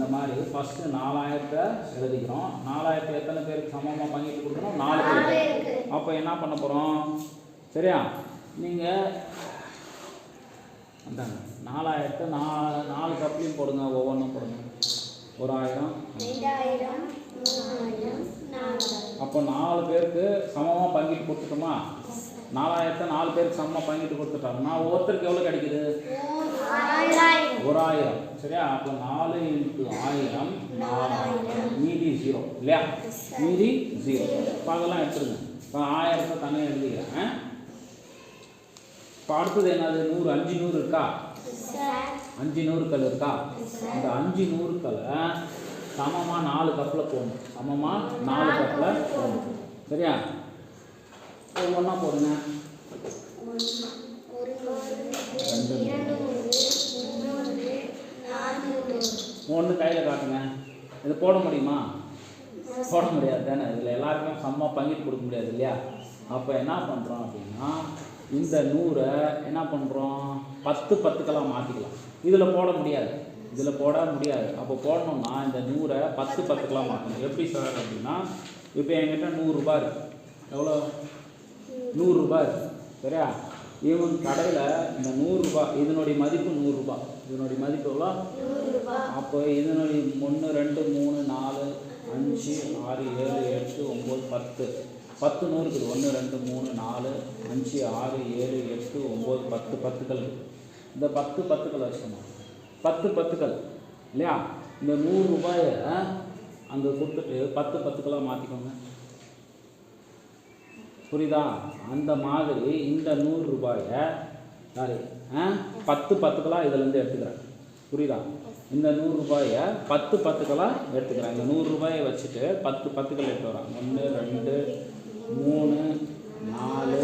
இந்த மாதிரி ஃபஸ்ட்டு 4000 எழுதிக்கிறோம். 4000 எத்தனை பேருக்கு சமமாக பங்கிட்டு கொடுக்கணும்? 4 பேருக்கு. அப்போ என்ன பண்ண போகிறோம்? சரியா? நீங்கள் அந்தாங்க 4000 4 கப்லையும் போடுங்க, ஒவ்வொன்றும் போடுங்க. 1000, 2000, 3000, 4000. அப்போ 4 பேருக்கு சமமாக பங்கிட்டு கொடுத்துட்டோமா? 4000 4 பேருக்கு சமமாக பங்கிட்டு கொடுத்துட்டோம்னா ஒவ்வொருத்தருக்கு எவ்வளோ கிடைக்குது? 1000. சரியா? அப்போ 4 × 1000 4000, மீதி 0 இல்லையா? மீதி 0. இப்போ அதெல்லாம் எடுத்துருங்க. இப்போ 1000 தனியாக எழுதிக்கிறேன். இப்போ அடுத்தது என்னது? 100 5 100 இருக்கா? 5 100கள் இருக்கா? இந்த 5 100களை சமமாக 4 கப்பில் போடணும். சமமாக 4 கப்பில் போடணும். சரியா? ஒவ்வொன்றா போடுங்க. 3 கையில் காட்டுங்க. இது போட முடியுமா? போட முடியாது தானே? இதில் எல்லாருக்கும் சமமாக பங்கிட்டு கொடுக்க முடியாது இல்லையா? அப்போ என்ன பண்ணுறோம் அப்படின்னா, இந்த 100 என்ன பண்ணுறோம்? 10 10க்கெல்லாம் மாற்றிக்கலாம். இதில் போட முடியாது, இதில் போட முடியாது. அப்போ போடணும்னா இந்த 100 10 10க்கெல்லாம் மாற்றணும். எப்படி சார் அப்படின்னா, இப்போ என்கிட்ட 100 ரூபாய் இருக்குது. எவ்வளோ? 100 ரூபாய் இருக்குது. சரியா? இவன் கடையில் இந்த 100 ரூபாய், இதனுடைய மதிப்பு 100 ரூபாய். இதனுடைய மதிப்பு எவ்வளோ? அப்போ இதனுடைய 1 2 3 4 5 6 7 8 9 10 10 100 இருக்குது. 1 2 3 4 5 6 7 8 9 10 10கள் இருக்குது. இந்த 10 10கள் வச்சுக்கணும். 10 10கள் இல்லையா? இந்த 100 ரூபாயை அங்கே கொடுத்துட்டு 10 10க்கெல்லாம் மாற்றிக்கோங்க. புரியுதா? அந்த மாதிரி இந்த 100 ரூபாயை சாரி 10 10க்கெல்லாம் இதுலேருந்து எடுத்துக்கிறேன். புரியுதா? இந்த 100 ரூபாயை 10 10க்கெல்லாம் எடுத்துக்கிறேன். இந்த 100 ரூபாயை வச்சுட்டு 10 10கள் எடுத்து வரான். 1 2 3 4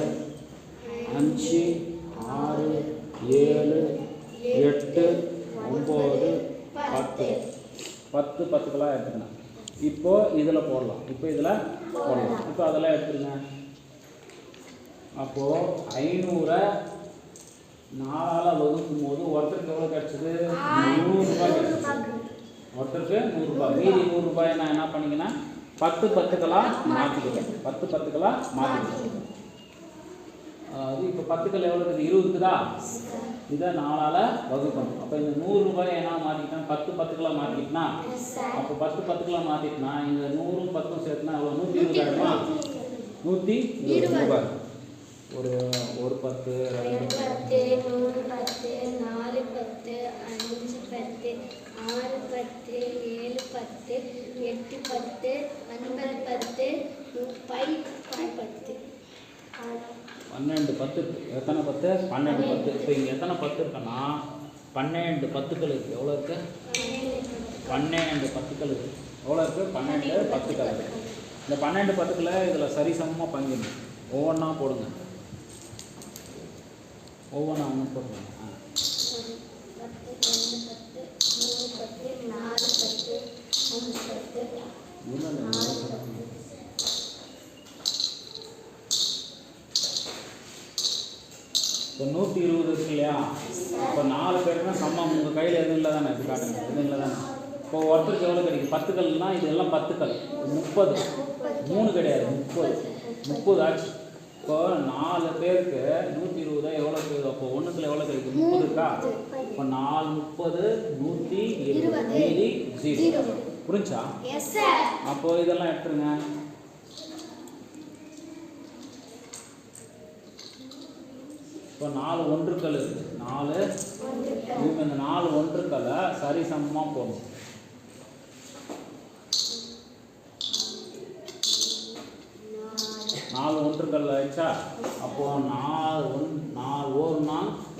5 6 7 8 9 10 10 10க்கெல்லாம் எடுத்துக்கிறேன். இப்போது இதில் போடலாம். இப்போ அதெல்லாம் எடுத்துருங்க. அப்போது 500 4ஆல் வகுக்கும் போது ஒருத்தருக்கு எவ்வளோ கிடச்சிது? 100 ரூபாய் கிடச்சிது. ஒருத்தருக்கு 100 ரூபாய். மீதி 100 ரூபாயை நான் என்ன பண்ணிங்கன்னா 10 10க்கெல்லாம் மாற்றிக்கிறேன். 10 10க்கெல்லாம் மாற்றிக்கிறேன். அது இப்போ 10க்கள் எவ்வளோ இருக்குது? 20 இருக்குதா? இதை 4ஆல் வகுக்கணும். அப்போ இந்த 100 ரூபாயை என்ன மாற்றிக்கிட்டேன்? 10 10க்கெல்லாம் மாற்றிக்கிட்டா. அப்போ 10 10க்கெல்லாம் மாற்றிக்கிட்டா இந்த 100ம் 10ம் சேர்த்துனா எவ்வளோ? 120 கிடைக்குமா? 120 ரூபாய். ஒரு 10 2 10 3 10 4 10 5 10 6 10 7 10 8 10 9 10 5 10 12 10. எத்தனை 10? 12 10. இப்போ இங்கே எத்தனை 10 இருக்குன்னா 12 10கள் இருக்குது. எவ்வளோ இருக்குது? 12 10கள் இருக்குது. எவ்வளோ இருக்குது? 12 10கள் இருக்குது. இந்த 12 10களை இதில் சரிசமமாக பங்கிடணும். ஒவ்வொன்றா போடுங்க. ஒவ்வொன்றா ஒன்று போடுங்க. 10 2 10 3 10 4 10 5 10 இப்போ 120 இருக்கு இல்லையா? இப்போ 4 பேருக்குனா சமம். உங்கள் கையில் எதுவும் இல்லை தானே? இது காட்டுங்க. எதுவும் இல்லை தானே? இப்போ ஒருத்தருக்கு எவ்வளோ கிடைக்கும்? 10கள்னால் இதெல்லாம் 10கள் 30. 3 கிடையாது, 30 ஆச்சு. இப்போ 4 பேருக்கு 120 எவ்வளோ இருக்குது? அப்போ ஒன்றுக்குள்ள எவ்வளோ கிடைக்கும்? 30 இருக்கா? இப்போ 4 30 120 மீதி 0. புரிஞ்சா? அப்போ இதெல்லாம் எடுத்துருங்க. இப்போ 4 ஒன்றுக்கள் இருக்குது. 4 இவங்க இந்த 4 ஒன்றுக்களை சரிசமமாக போடணும். 4 ஒன்றுக்கள் ஆயிடுச்சா? அப்போது 4 1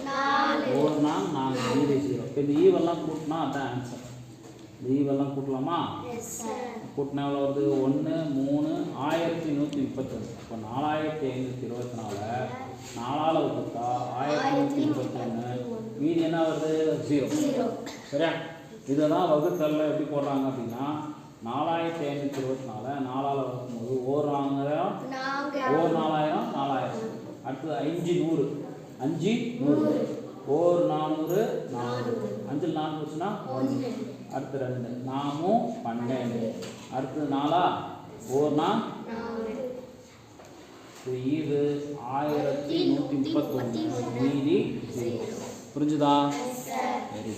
4 மீதி 0. இப்போ இந்த ஈவெல்லாம் கூட்டினா அதான் ஆன்சர். இந்த ஈவெல்லாம் கூட்டலாமா? கூட்டினா எவ்வளோ வருது? 1 3 1131. இப்போ 4524 4ஆல் வகுத்தா 1131. மீதி என்ன வருது? 0. சரியா? இதை தான் வகுத்தலில் எப்படி போடுறாங்க அப்படின்னா 4524 4ஆல் வகுக்கும்போது 1 4000 4000. அடுத்தது 5 100 5 100 4 400 4. 5 4 போச்சுன்னா 1. அடுத்து 2 நாமும் 12 அடுத்து 4 4 இது 1133 மீதி 0 புரிஞ்சுதா? வெரி